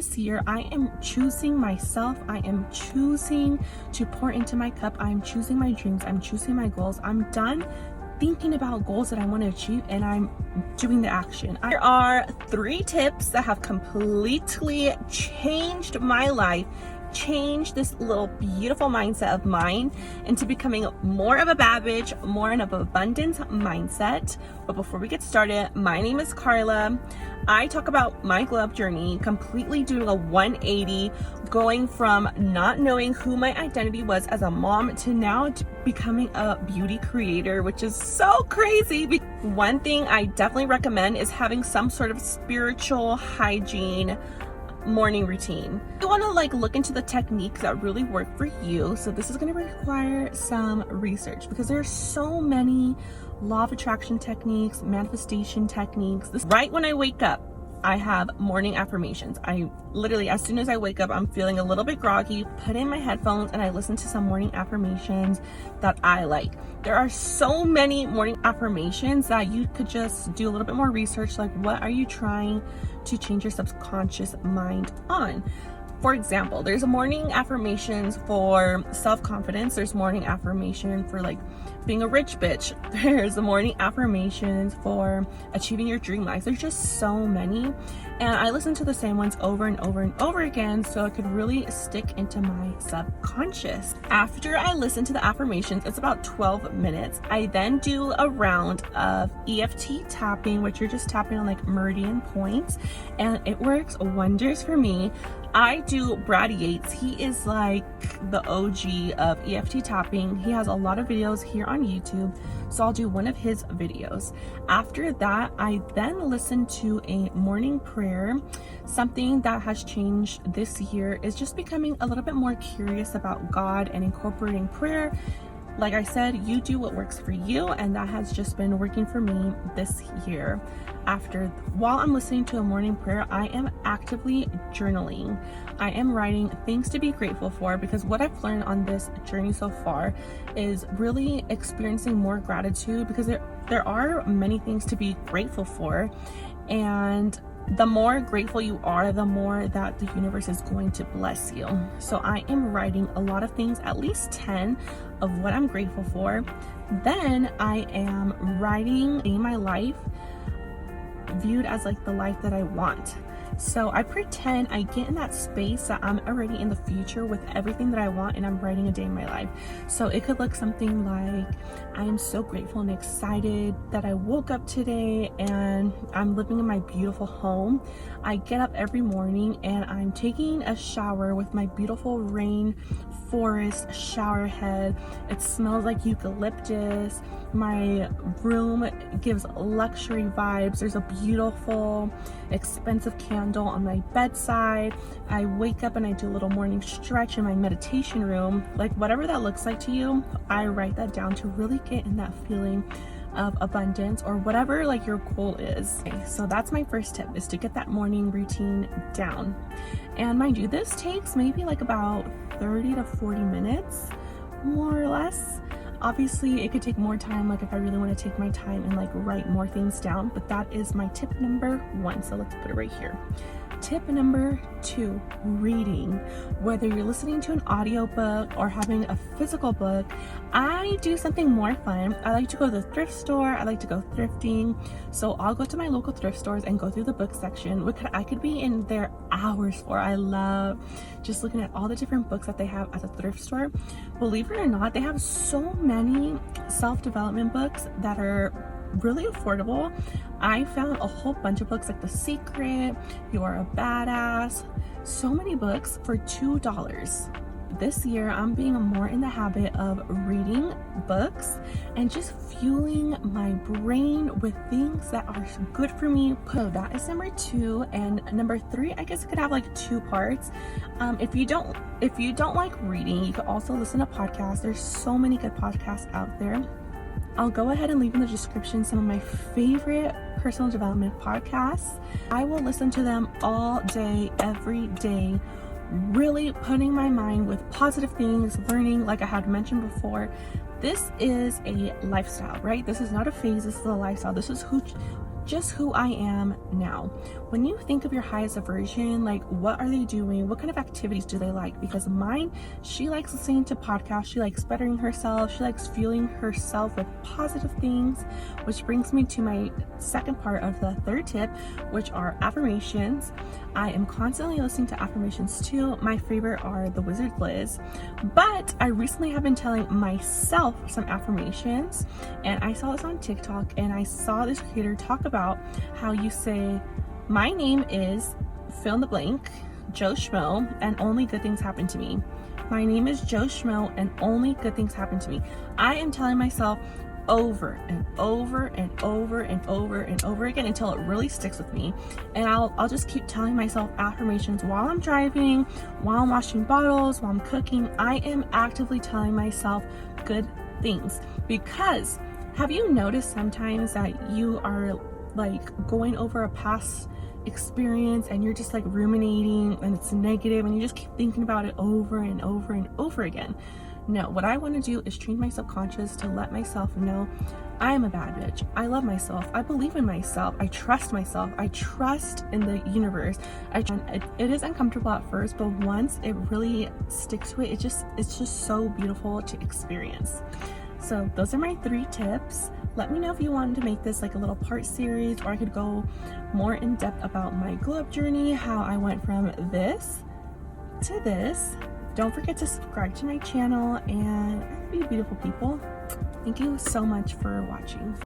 This year, I am choosing myself. I am choosing to pour into my cup. I'm choosing my dreams. I'm choosing my goals. I'm done thinking about goals that I want to achieve, and I'm doing the action. There are 3 tips that have completely changed my life, changed this little beautiful mindset of mine into becoming more of a bad bitch, more in an abundance mindset. But before we get started, my name is Karla. I talk about my glow up journey, completely doing a 180, going from not knowing who my identity was as a mom to now becoming a beauty creator, which is so crazy. One thing I definitely recommend is having some sort of spiritual hygiene morning routine. You want to look into the techniques that really work for you. So this is going to require some research because there are so many law of attraction techniques, manifestation techniques. Right when I wake up, I have morning affirmations. I literally, as soon as I wake up, I'm feeling a little bit groggy, put in my headphones and I listen to some morning affirmations that I like. There are so many morning affirmations that you could just do a little bit more research, like what are you trying to change your subconscious mind on? For example, there's a morning affirmations for self-confidence. There's morning affirmation for being a rich bitch. There's a morning affirmations for achieving your dream life. There's just so many. And I listen to the same ones over and over and over again so it could really stick into my subconscious. After I listen to the affirmations, it's about 12 minutes. I then do a round of EFT tapping, which you're just tapping on meridian points, and it works wonders for me. I do Baddie. He is the OG of EFT tapping. He has a lot of videos here on YouTube, so I'll do one of his videos. After that, I then listen to a morning prayer. Something that has changed this year is just becoming a little bit more curious about God and incorporating prayer. Like I said, you do what works for you, and that has just been working for me this year. While I'm listening to a morning prayer, I am actively journaling. I am writing things to be grateful for, because what I've learned on this journey so far is really experiencing more gratitude, because there are many things to be grateful for, and the more grateful you are, the more that the universe is going to bless you. So I am writing a lot of things, at least 10 of what I'm grateful for. Then I am writing in my life viewed as the life that I want. So I pretend I get in that space that I'm already in the future with everything that I want, and I'm writing a day in my life. So it could look something like, I am so grateful and excited that I woke up today and I'm living in my beautiful home. I get up every morning and I'm taking a shower with my beautiful rainforest shower head. It smells like eucalyptus. My room gives luxury vibes. There's a beautiful, expensive candle on my bedside. I wake up and I do a little morning stretch in my meditation room. Whatever that looks like to you, I write that down to really get in that feeling of abundance, or whatever your goal is. Okay, so that's my first tip, is to get that morning routine down. And mind you, this takes maybe about 30 to 40 minutes, more or less. Obviously, it could take more time, if I really want to take my time and write more things down, but that is my tip number 1. So let's put it right here. Tip number 2, reading. Whether you're listening to an audiobook or having a physical book, I do something more fun. I like to go to the thrift store. I like to go thrifting. So I'll go to my local thrift stores and go through the book section. I could be in there hours for. I love just looking at all the different books that they have at the thrift store. Believe it or not, they have so many self-development books that are really affordable. I found a whole bunch of books like The Secret, You're a Badass, so many books for $2. This year, I'm being more in the habit of reading books and just fueling my brain with things that are good for me. So that is number 2. And number 3, I guess it could have 2 parts. If you don't like reading, you could also listen to podcasts. There's so many good podcasts out there. I'll go ahead and leave in the description some of my favorite personal development podcasts. I will listen to them all day, every day, really putting my mind with positive things, learning, like I had mentioned before. This is a lifestyle, right? This is not a phase, this is a lifestyle. This is who just who I am now. When you think of your highest version, like what are they doing? What kind of activities do they like? Because mine, she likes listening to podcasts, she likes bettering herself, she likes fueling herself with positive things, which brings me to my second part of the third tip, which are affirmations. I am constantly listening to affirmations too. My favorite are the Wizard Liz, but I recently have been telling myself some affirmations, and I saw this on TikTok, and I saw this creator talk about how you say, my name is fill in the blank, Joe Schmo, and only good things happen to me. My name is Joe Schmo, and only good things happen to me. I am telling myself over and over and over and over and over again until it really sticks with me. And I'll just keep telling myself affirmations while I'm driving, while I'm washing bottles, while I'm cooking. I am actively telling myself good things, because have you noticed sometimes that you are like going over a past experience and you're just like ruminating and it's negative and you just keep thinking about it over and over and over again? No, what I want to do is train my subconscious to let myself know I am a bad bitch. I love myself. I believe in myself. I trust myself. I trust in the universe. It is uncomfortable at first, but once it really sticks to it, it's just so beautiful to experience. So those are my 3 tips. Let me know if you wanted to make this like a little part series, or I could go more in depth about my glow up journey, how I went from this to this. Don't forget to subscribe to my channel, and be beautiful people. Thank you so much for watching.